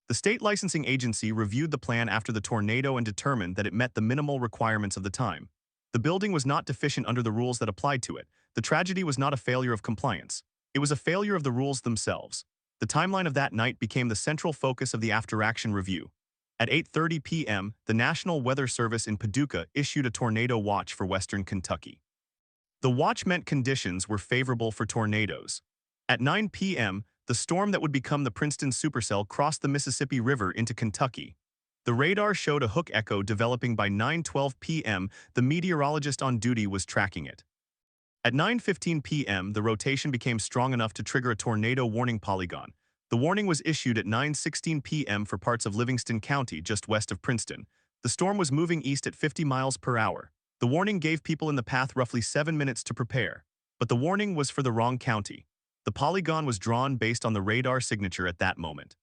The state licensing agency reviewed the plan after the tornado and determined that it met the minimal requirements of the time. The building was not deficient under the rules that applied to it. The tragedy was not a failure of compliance. It was a failure of the rules themselves. The timeline of that night became the central focus of the after-action review. At 8:30 p.m., the National Weather Service in Paducah issued a tornado watch for western Kentucky. The watch meant conditions were favorable for tornadoes. At 9 p.m., the storm that would become the Princeton supercell crossed the Mississippi River into Kentucky. The radar showed a hook echo developing by 9:12 p.m. The meteorologist on duty was tracking it. At 9:15 p.m., the rotation became strong enough to trigger a tornado warning polygon. The warning was issued at 9:16 p.m. for parts of Livingston County just west of Princeton. The storm was moving east at 50 miles per hour. The warning gave people in the path roughly 7 minutes to prepare, but the warning was for the wrong county. The polygon was drawn based on the radar signature at that moment.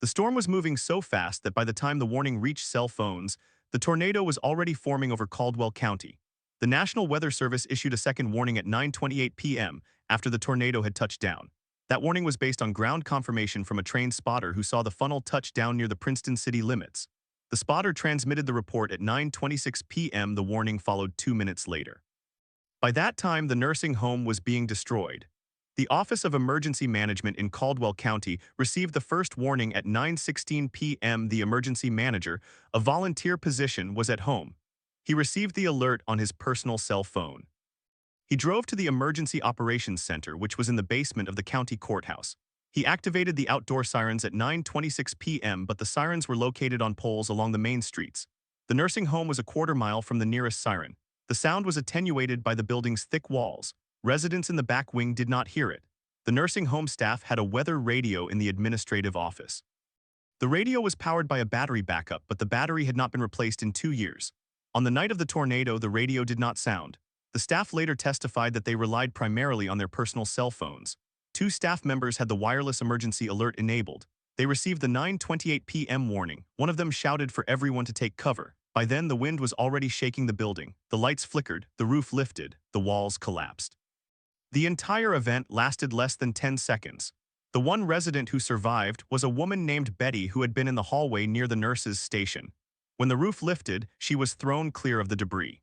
The storm was moving so fast that by the time the warning reached cell phones, the tornado was already forming over Caldwell County. The National Weather Service issued a second warning at 9:28 p.m. after the tornado had touched down. That warning was based on ground confirmation from a trained spotter who saw the funnel touch down near the Princeton city limits. The spotter transmitted the report at 9:26 p.m. The warning followed 2 minutes later. By that time, the nursing home was being destroyed. The Office of Emergency Management in Caldwell County received the first warning at 9:16 p.m. The emergency manager, a volunteer position, was at home. He received the alert on his personal cell phone. He drove to the Emergency Operations Center, which was in the basement of the county courthouse. He activated the outdoor sirens at 9:26 p.m., but the sirens were located on poles along the main streets. The nursing home was a quarter mile from the nearest siren. The sound was attenuated by the building's thick walls. Residents in the back wing did not hear it. The nursing home staff had a weather radio in the administrative office. The radio was powered by a battery backup, but the battery had not been replaced in 2 years. On the night of the tornado, the radio did not sound. The staff later testified that they relied primarily on their personal cell phones. 2 staff members had the wireless emergency alert enabled. They received the 9:28 p.m. warning. One of them shouted for everyone to take cover. By then, the wind was already shaking the building. The lights flickered, the roof lifted, the walls collapsed. The entire event lasted less than 10 seconds. The one resident who survived was a woman named Betty who had been in the hallway near the nurse's station. When the roof lifted, she was thrown clear of the debris.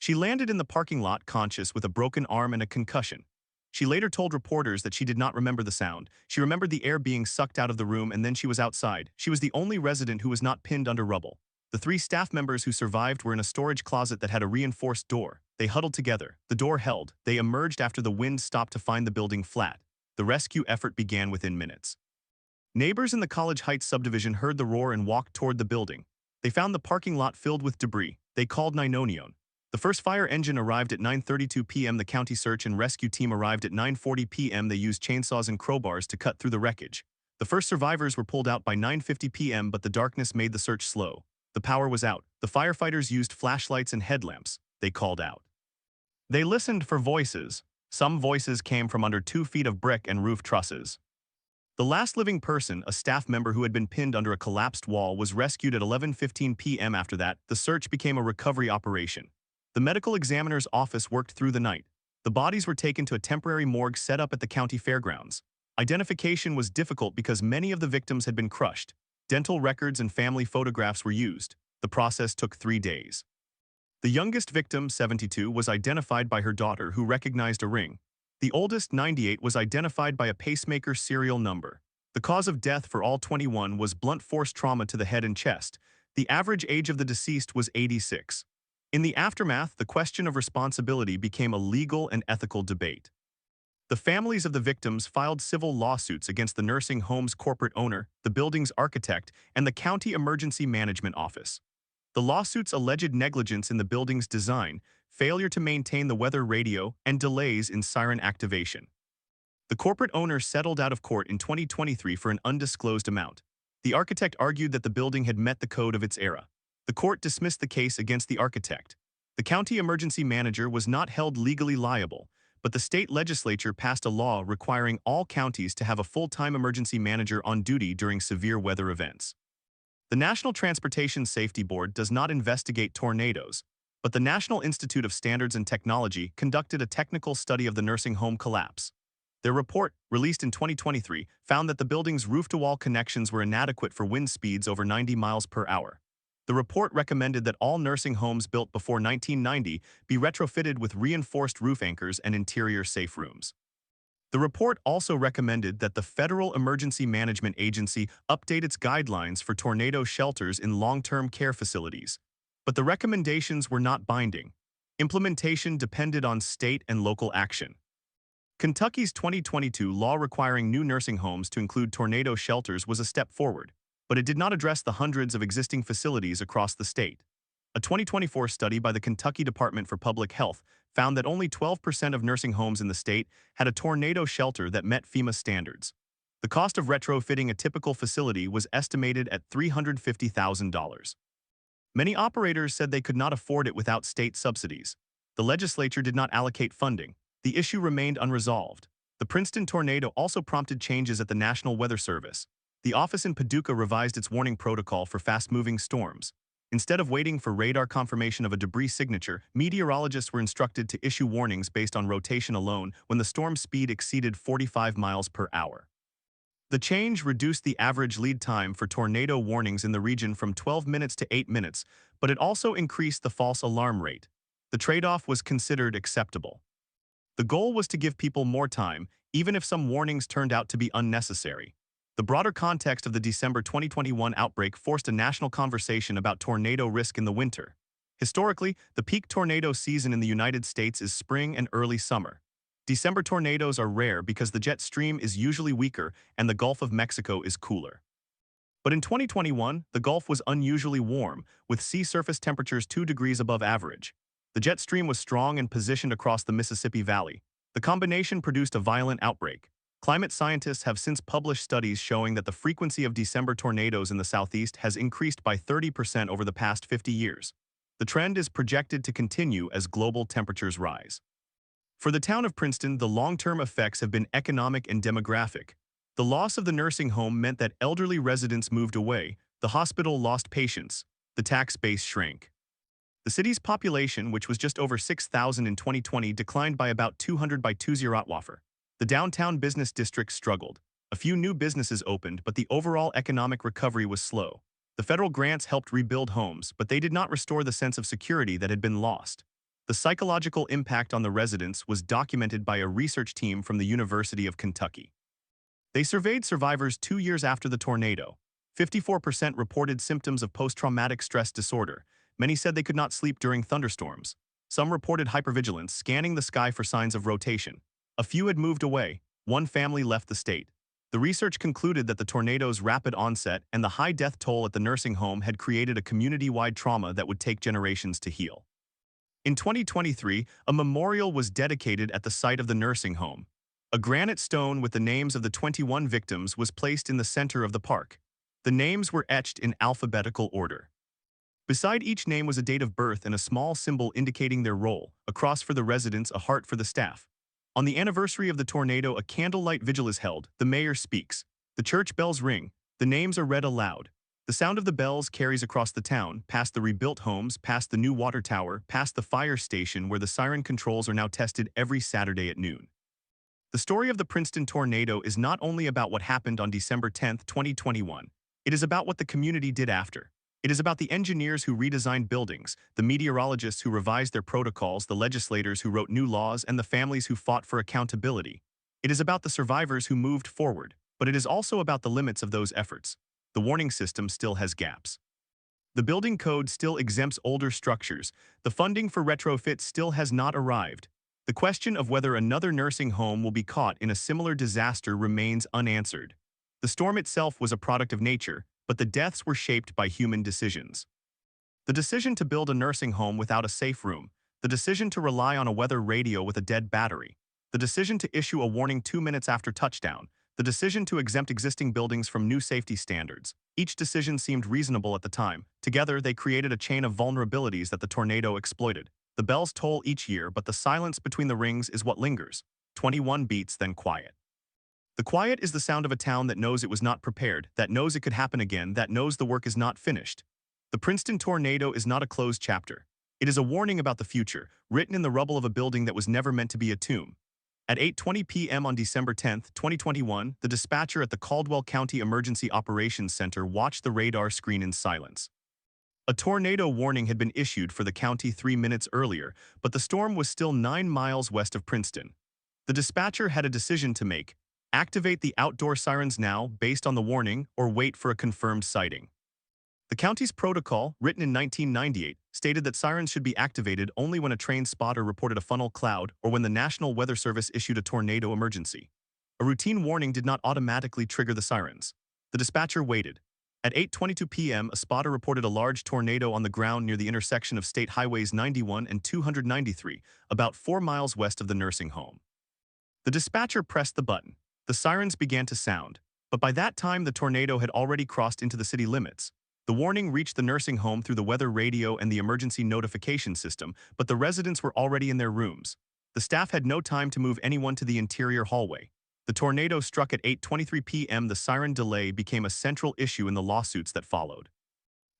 She landed in the parking lot conscious with a broken arm and a concussion. She later told reporters that she did not remember the sound. She remembered the air being sucked out of the room and then she was outside. She was the only resident who was not pinned under rubble. The 3 staff members who survived were in a storage closet that had a reinforced door. They huddled together. The door held. They emerged after the wind stopped to find the building flat. The rescue effort began within minutes. Neighbors in the College Heights subdivision heard the roar and walked toward the building. They found the parking lot filled with debris. They called 911. The first fire engine arrived at 9:32 p.m. The county search and rescue team arrived at 9:40 p.m. They used chainsaws and crowbars to cut through the wreckage. The first survivors were pulled out by 9:50 p.m., but the darkness made the search slow. The power was out. The firefighters used flashlights and headlamps. They called out. They listened for voices. Some voices came from under 2 feet of brick and roof trusses. The last living person, a staff member who had been pinned under a collapsed wall, was rescued at 11:15 p.m. After that, the search became a recovery operation. The medical examiner's office worked through the night. The bodies were taken to a temporary morgue set up at the county fairgrounds. Identification was difficult because many of the victims had been crushed. Dental records and family photographs were used. The process took 3 days. The youngest victim, 72, was identified by her daughter, who recognized a ring. The oldest, 98, was identified by a pacemaker serial number. The cause of death for all 21 was blunt force trauma to the head and chest. The average age of the deceased was 86. In the aftermath, the question of responsibility became a legal and ethical debate. The families of the victims filed civil lawsuits against the nursing home's corporate owner, the building's architect, and the county emergency management office. The lawsuits alleged negligence in the building's design, failure to maintain the weather radio, and delays in siren activation. The corporate owner settled out of court in 2023 for an undisclosed amount. The architect argued that the building had met the code of its era. The court dismissed the case against the architect. The county emergency manager was not held legally liable, but the state legislature passed a law requiring all counties to have a full-time emergency manager on duty during severe weather events. The National Transportation Safety Board does not investigate tornadoes, but the National Institute of Standards and Technology conducted a technical study of the nursing home collapse. Their report, released in 2023, found that the building's roof-to-wall connections were inadequate for wind speeds over 90 miles per hour. The report recommended that all nursing homes built before 1990 be retrofitted with reinforced roof anchors and interior safe rooms. The report also recommended that the Federal Emergency Management Agency update its guidelines for tornado shelters in long-term care facilities. But the recommendations were not binding. Implementation depended on state and local action. Kentucky's 2022 law requiring new nursing homes to include tornado shelters was a step forward, but it did not address the hundreds of existing facilities across the state. A 2024 study by the Kentucky Department for Public Health found that only 12% of nursing homes in the state had a tornado shelter that met FEMA standards. The cost of retrofitting a typical facility was estimated at $350,000. Many operators said they could not afford it without state subsidies. The legislature did not allocate funding. The issue remained unresolved. The Princeton tornado also prompted changes at the National Weather Service. The office in Paducah revised its warning protocol for fast-moving storms. Instead of waiting for radar confirmation of a debris signature, meteorologists were instructed to issue warnings based on rotation alone when the storm speed exceeded 45 miles per hour. The change reduced the average lead time for tornado warnings in the region from 12 minutes to 8 minutes, but it also increased the false alarm rate. The trade-off was considered acceptable. The goal was to give people more time, even if some warnings turned out to be unnecessary. The broader context of the December 2021 outbreak forced a national conversation about tornado risk in the winter. Historically, the peak tornado season in the United States is spring and early summer. December tornadoes are rare because the jet stream is usually weaker and the Gulf of Mexico is cooler. But in 2021, the Gulf was unusually warm, with sea surface temperatures 2 degrees above average. The jet stream was strong and positioned across the Mississippi Valley. The combination produced a violent outbreak. Climate scientists have since published studies showing that the frequency of December tornadoes in the southeast has increased by 30% over the past 50 years. The trend is projected to continue as global temperatures rise. For the town of Princeton, the long-term effects have been economic and demographic. The loss of the nursing home meant that elderly residents moved away, the hospital lost patients, the tax base shrank. The city's population, which was just over 6,000 in 2020, declined by about 200 by 2024. The downtown business district struggled. A few new businesses opened, but the overall economic recovery was slow. The federal grants helped rebuild homes, but they did not restore the sense of security that had been lost. The psychological impact on the residents was documented by a research team from the University of Kentucky. They surveyed survivors 2 years after the tornado. 54% reported symptoms of post-traumatic stress disorder. Many said they could not sleep during thunderstorms. Some reported hypervigilance, scanning the sky for signs of rotation. A few had moved away. One family left the state. The research concluded that the tornado's rapid onset and the high death toll at the nursing home had created a community-wide trauma that would take generations to heal. In 2023, a memorial was dedicated at the site of the nursing home. A granite stone with the names of the 21 victims was placed in the center of the park. The names were etched in alphabetical order. Beside each name was a date of birth and a small symbol indicating their role, a cross for the residents, a heart for the staff. On the anniversary of the tornado, a candlelight vigil is held. The mayor speaks. The church bells ring. The names are read aloud. The sound of the bells carries across the town, past the rebuilt homes, past the new water tower, past the fire station where the siren controls are now tested every Saturday at noon. The story of the Princeton tornado is not only about what happened on December 10, 2021. It is about what the community did after. It is about the engineers who redesigned buildings, the meteorologists who revised their protocols, the legislators who wrote new laws, and the families who fought for accountability. It is about the survivors who moved forward, but it is also about the limits of those efforts. The warning system still has gaps. The building code still exempts older structures. The funding for retrofits still has not arrived. The question of whether another nursing home will be caught in a similar disaster remains unanswered. The storm itself was a product of nature, but the deaths were shaped by human decisions. The decision to build a nursing home without a safe room, the decision to rely on a weather radio with a dead battery, the decision to issue a warning 2 minutes after touchdown, the decision to exempt existing buildings from new safety standards. Each decision seemed reasonable at the time. Together, they created a chain of vulnerabilities that the tornado exploited. The bells toll each year, but the silence between the rings is what lingers. 21 beats, then quiet. The quiet is the sound of a town that knows it was not prepared, that knows it could happen again, that knows the work is not finished. The Princeton tornado is not a closed chapter. It is a warning about the future, written in the rubble of a building that was never meant to be a tomb. At 8:20 p.m. on December 10, 2021, the dispatcher at the Caldwell County Emergency Operations Center watched the radar screen in silence. A tornado warning had been issued for the county 3 minutes earlier, but the storm was still 9 miles west of Princeton. The dispatcher had a decision to make: activate the outdoor sirens now, based on the warning, or wait for a confirmed sighting. The county's protocol, written in 1998, stated that sirens should be activated only when a trained spotter reported a funnel cloud or when the National Weather Service issued a tornado emergency. A routine warning did not automatically trigger the sirens. The dispatcher waited. At 8:22 p.m., a spotter reported a large tornado on the ground near the intersection of State Highways 91 and 293, about 4 miles west of the nursing home. The dispatcher pressed the button. The sirens began to sound, but by that time the tornado had already crossed into the city limits. The warning reached the nursing home through the weather radio and the emergency notification system, but the residents were already in their rooms. The staff had no time to move anyone to the interior hallway. The tornado struck at 8:23 p.m. The siren delay became a central issue in the lawsuits that followed.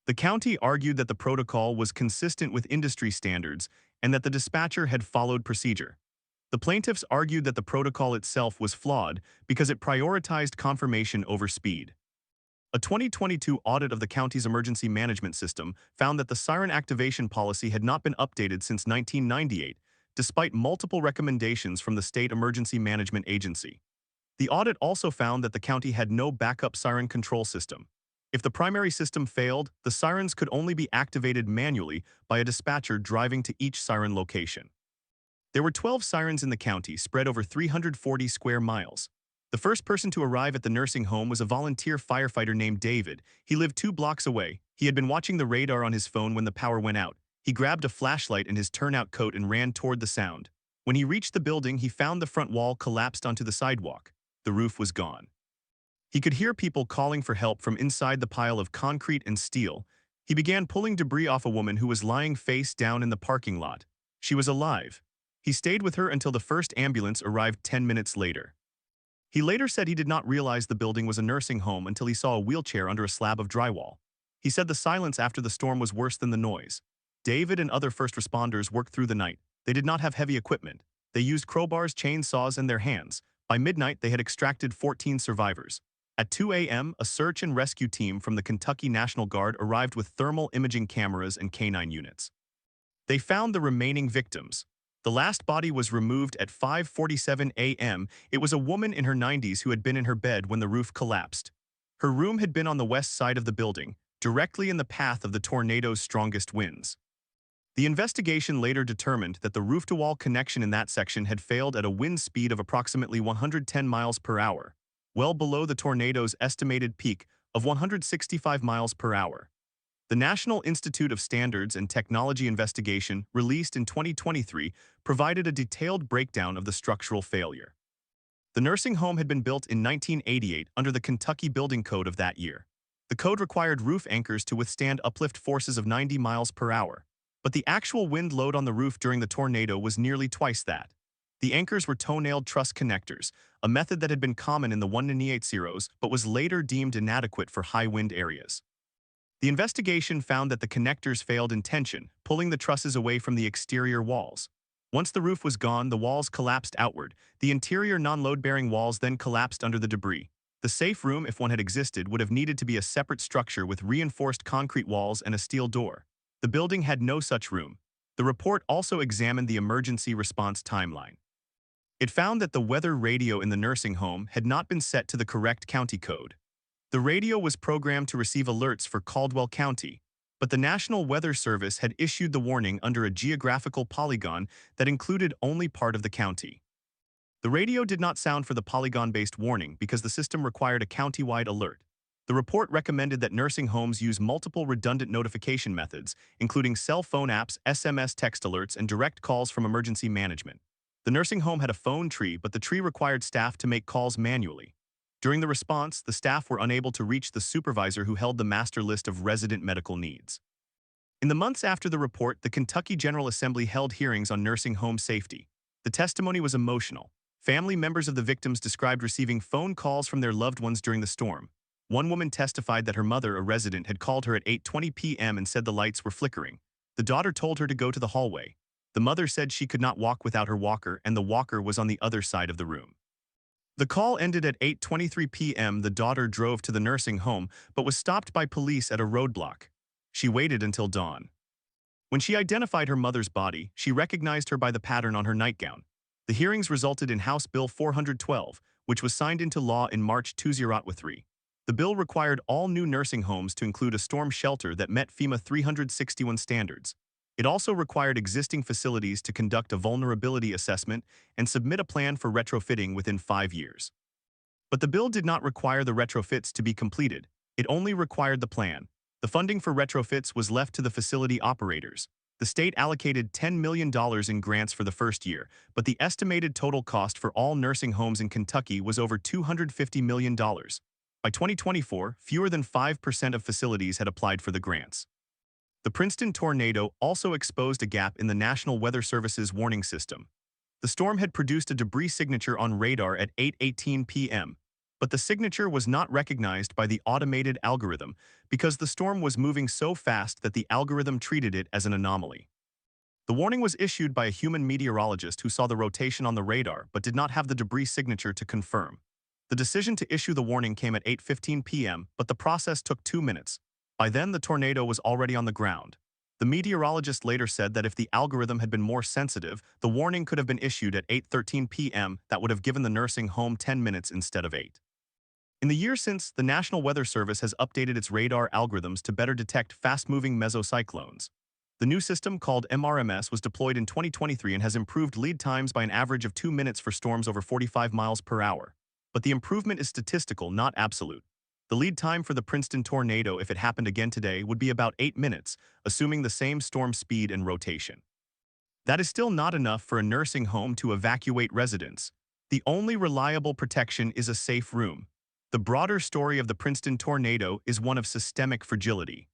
The county argued that the protocol was consistent with industry standards and that the dispatcher had followed procedure. The plaintiffs argued that the protocol itself was flawed because it prioritized confirmation over speed. A 2022 audit of the county's emergency management system found that the siren activation policy had not been updated since 1998, despite multiple recommendations from the state emergency management agency. The audit also found that the county had no backup siren control system. If the primary system failed, the sirens could only be activated manually by a dispatcher driving to each siren location. There were 12 sirens in the county, spread over 340 square miles. The first person to arrive at the nursing home was a volunteer firefighter named David. He lived 2 blocks away. He had been watching the radar on his phone when the power went out. He grabbed a flashlight and his turnout coat and ran toward the sound. When he reached the building, he found the front wall collapsed onto the sidewalk. The roof was gone. He could hear people calling for help from inside the pile of concrete and steel. He began pulling debris off a woman who was lying face down in the parking lot. She was alive. He stayed with her until the first ambulance arrived 10 minutes later. He later said he did not realize the building was a nursing home until he saw a wheelchair under a slab of drywall. He said the silence after the storm was worse than the noise. David and other first responders worked through the night. They did not have heavy equipment. They used crowbars, chainsaws, and their hands. By midnight, they had extracted 14 survivors. At 2 a.m., a search and rescue team from the Kentucky National Guard arrived with thermal imaging cameras and canine units. They found the remaining victims. The last body was removed at 5:47 a.m. It was a woman in her 90s who had been in her bed when the roof collapsed. Her room had been on the west side of the building, directly in the path of the tornado's strongest winds. The investigation later determined that the roof-to-wall connection in that section had failed at a wind speed of approximately 110 miles per hour, well below the tornado's estimated peak of 165 miles per hour. The National Institute of Standards and Technology investigation, released in 2023, provided a detailed breakdown of the structural failure. The nursing home had been built in 1988 under the Kentucky Building Code of that year. The code required roof anchors to withstand uplift forces of 90 miles per hour, but the actual wind load on the roof during the tornado was nearly twice that. The anchors were toe-nailed truss connectors, a method that had been common in the 180s but was later deemed inadequate for high wind areas. The investigation found that the connectors failed in tension, pulling the trusses away from the exterior walls. Once the roof was gone, the walls collapsed outward. The interior non-load-bearing walls then collapsed under the debris. The safe room, if one had existed, would have needed to be a separate structure with reinforced concrete walls and a steel door. The building had no such room. The report also examined the emergency response timeline. It found that the weather radio in the nursing home had not been set to the correct county code. The radio was programmed to receive alerts for Caldwell County, but the National Weather Service had issued the warning under a geographical polygon that included only part of the county. The radio did not sound for the polygon-based warning because the system required a county-wide alert. The report recommended that nursing homes use multiple redundant notification methods, including cell phone apps, SMS text alerts, and direct calls from emergency management. The nursing home had a phone tree, but the tree required staff to make calls manually. During the response, the staff were unable to reach the supervisor who held the master list of resident medical needs. In the months after the report, the Kentucky General Assembly held hearings on nursing home safety. The testimony was emotional. Family members of the victims described receiving phone calls from their loved ones during the storm. One woman testified that her mother, a resident, had called her at 8:20 p.m. and said the lights were flickering. The daughter told her to go to the hallway. The mother said she could not walk without her walker, and the walker was on the other side of the room. The call ended at 8:23 p.m. The daughter drove to the nursing home, but was stopped by police at a roadblock. She waited until dawn. When she identified her mother's body, she recognized her by the pattern on her nightgown. The hearings resulted in House Bill 412, which was signed into law in March 2003. The bill required all new nursing homes to include a storm shelter that met FEMA 361 standards. It also required existing facilities to conduct a vulnerability assessment and submit a plan for retrofitting within 5 years. But the bill did not require the retrofits to be completed. It only required the plan. The funding for retrofits was left to the facility operators. The state allocated $10 million in grants for the first year, but the estimated total cost for all nursing homes in Kentucky was over $250 million. By 2024, fewer than 5% of facilities had applied for the grants. The Princeton tornado also exposed a gap in the National Weather Service's warning system. The storm had produced a debris signature on radar at 8:18 p.m., but the signature was not recognized by the automated algorithm because the storm was moving so fast that the algorithm treated it as an anomaly. The warning was issued by a human meteorologist who saw the rotation on the radar but did not have the debris signature to confirm. The decision to issue the warning came at 8:15 p.m., but the process took 2 minutes. By then, the tornado was already on the ground. The meteorologist later said that if the algorithm had been more sensitive, the warning could have been issued at 8:13 p.m. That would have given the nursing home 10 minutes instead of 8. In the years since, the National Weather Service has updated its radar algorithms to better detect fast-moving mesocyclones. The new system, called MRMS, was deployed in 2023 and has improved lead times by an average of 2 minutes for storms over 45 miles per hour. But the improvement is statistical, not absolute. The lead time for the Princeton tornado, if it happened again today, would be about 8 minutes, assuming the same storm speed and rotation. That is still not enough for a nursing home to evacuate residents. The only reliable protection is a safe room. The broader story of the Princeton tornado is one of systemic fragility.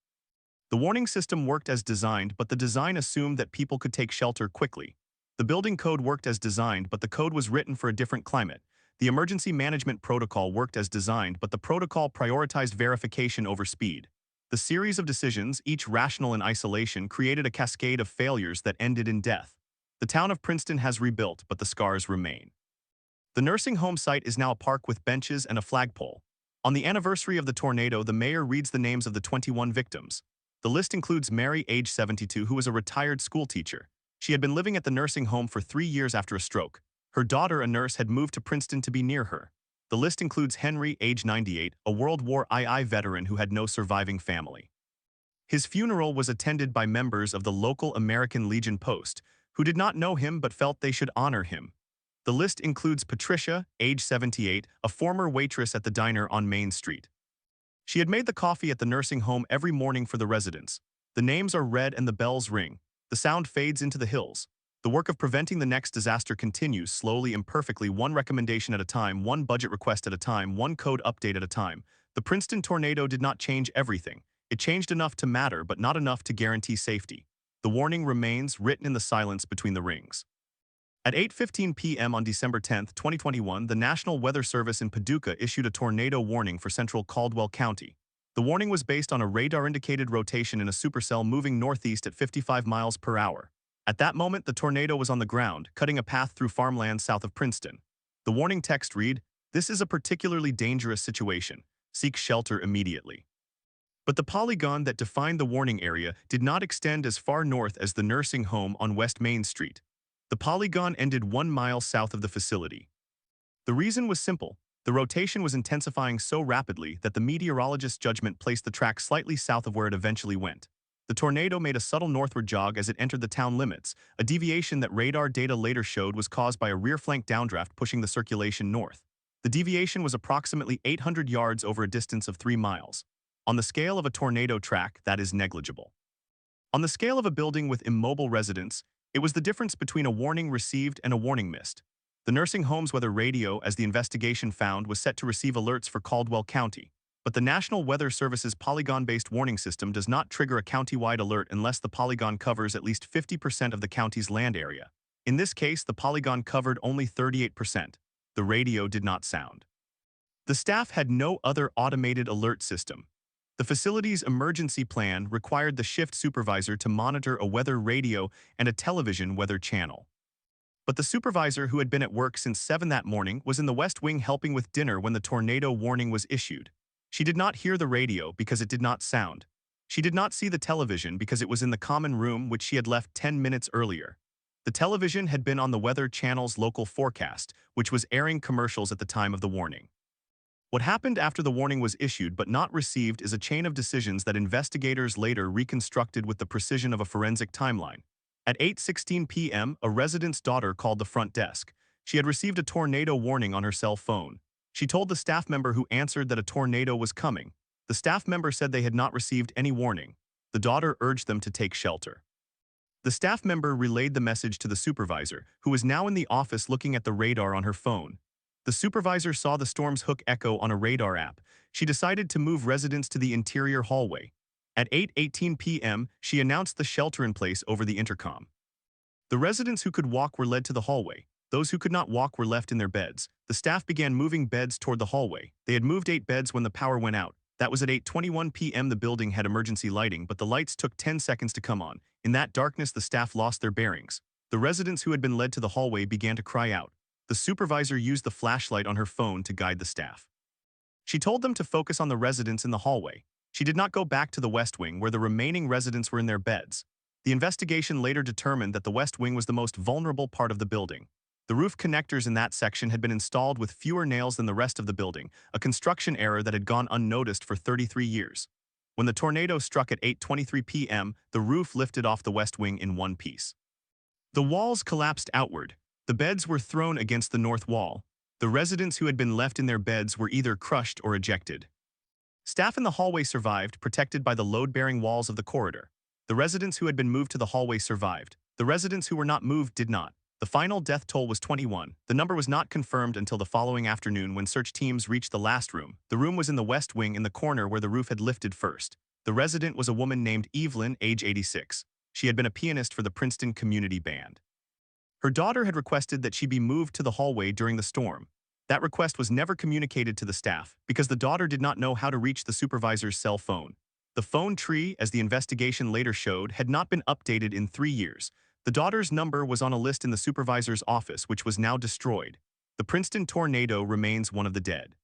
The warning system worked as designed, but the design assumed that people could take shelter quickly. The building code worked as designed, but the code was written for a different climate. The emergency management protocol worked as designed, but the protocol prioritized verification over speed. The series of decisions, each rational in isolation, created a cascade of failures that ended in death. The town of Princeton has rebuilt, but the scars remain. The nursing home site is now a park with benches and a flagpole. On the anniversary of the tornado, the mayor reads the names of the 21 victims. The list includes Mary, age 72, who was a retired schoolteacher. She had been living at the nursing home for 3 years after a stroke. Her daughter, a nurse, had moved to Princeton to be near her. The list includes Henry, age 98, a World War II veteran who had no surviving family. His funeral was attended by members of the local American Legion Post, who did not know him but felt they should honor him. The list includes Patricia, age 78, a former waitress at the diner on Main Street. She had made the coffee at the nursing home every morning for the residents. The names are read and the bells ring. The sound fades into the hills. The work of preventing the next disaster continues slowly, imperfectly, one recommendation at a time, one budget request at a time, one code update at a time. The Princeton tornado did not change everything. It changed enough to matter, but not enough to guarantee safety. The warning remains written in the silence between the rings. At 8:15 p.m. on December 10, 2021, the National Weather Service in Paducah issued a tornado warning for central Caldwell County. The warning was based on a radar-indicated rotation in a supercell moving northeast at 55 miles per hour. At that moment, the tornado was on the ground, cutting a path through farmland south of Princeton. The warning text read, "This is a particularly dangerous situation. Seek shelter immediately." But the polygon that defined the warning area did not extend as far north as the nursing home on West Main Street. The polygon ended 1 mile south of the facility. The reason was simple. The rotation was intensifying so rapidly that the meteorologist's judgment placed the track slightly south of where it eventually went. The tornado made a subtle northward jog as it entered the town limits, a deviation that radar data later showed was caused by a rear flank downdraft pushing the circulation north. The deviation was approximately 800 yards over a distance of 3 miles. On the scale of a tornado track, that is negligible. On the scale of a building with immobile residents, it was the difference between a warning received and a warning missed. The nursing home's weather radio, as the investigation found, was set to receive alerts for Caldwell County. But the National Weather Service's polygon-based warning system does not trigger a county-wide alert unless the polygon covers at least 50% of the county's land area. In this case, the polygon covered only 38%. The radio did not sound. The staff had no other automated alert system. The facility's emergency plan required the shift supervisor to monitor a weather radio and a television weather channel. But the supervisor, who had been at work since 7 that morning, was in the West Wing helping with dinner when the tornado warning was issued. She did not hear the radio because it did not sound. She did not see the television because it was in the common room which she had left 10 minutes earlier. The television had been on the Weather Channel's local forecast, which was airing commercials at the time of the warning. What happened after the warning was issued but not received is a chain of decisions that investigators later reconstructed with the precision of a forensic timeline. At 8:16 p.m., a resident's daughter called the front desk. She had received a tornado warning on her cell phone. She told the staff member who answered that a tornado was coming. The staff member said they had not received any warning. The daughter urged them to take shelter. The staff member relayed the message to the supervisor, who was now in the office looking at the radar on her phone. The supervisor saw the storm's hook echo on a radar app. She decided to move residents to the interior hallway. At 8:18 p.m., she announced the shelter-in-place over the intercom. The residents who could walk were led to the hallway. Those who could not walk were left in their beds. The staff began moving beds toward the hallway. They had moved 8 beds when the power went out. That was at 8:21 p.m. The building had emergency lighting, but the lights took 10 seconds to come on. In that darkness, the staff lost their bearings. The residents who had been led to the hallway began to cry out. The supervisor used the flashlight on her phone to guide the staff. She told them to focus on the residents in the hallway. She did not go back to the West Wing, where the remaining residents were in their beds. The investigation later determined that the West Wing was the most vulnerable part of the building. The roof connectors in that section had been installed with fewer nails than the rest of the building, a construction error that had gone unnoticed for 33 years. When the tornado struck at 8:23 p.m., the roof lifted off the West Wing in one piece. The walls collapsed outward. The beds were thrown against the north wall. The residents who had been left in their beds were either crushed or ejected. Staff in the hallway survived, protected by the load-bearing walls of the corridor. The residents who had been moved to the hallway survived. The residents who were not moved did not. The final death toll was 21. The number was not confirmed until the following afternoon when search teams reached the last room. The room was in the West Wing in the corner where the roof had lifted first. The resident was a woman named Evelyn, age 86. She had been a pianist for the Princeton Community Band. Her daughter had requested that she be moved to the hallway during the storm. That request was never communicated to the staff because the daughter did not know how to reach the supervisor's cell phone. The phone tree, as the investigation later showed, had not been updated in 3 years. The daughter's number was on a list in the supervisor's office, which was now destroyed. The Princeton tornado remains one of the dead.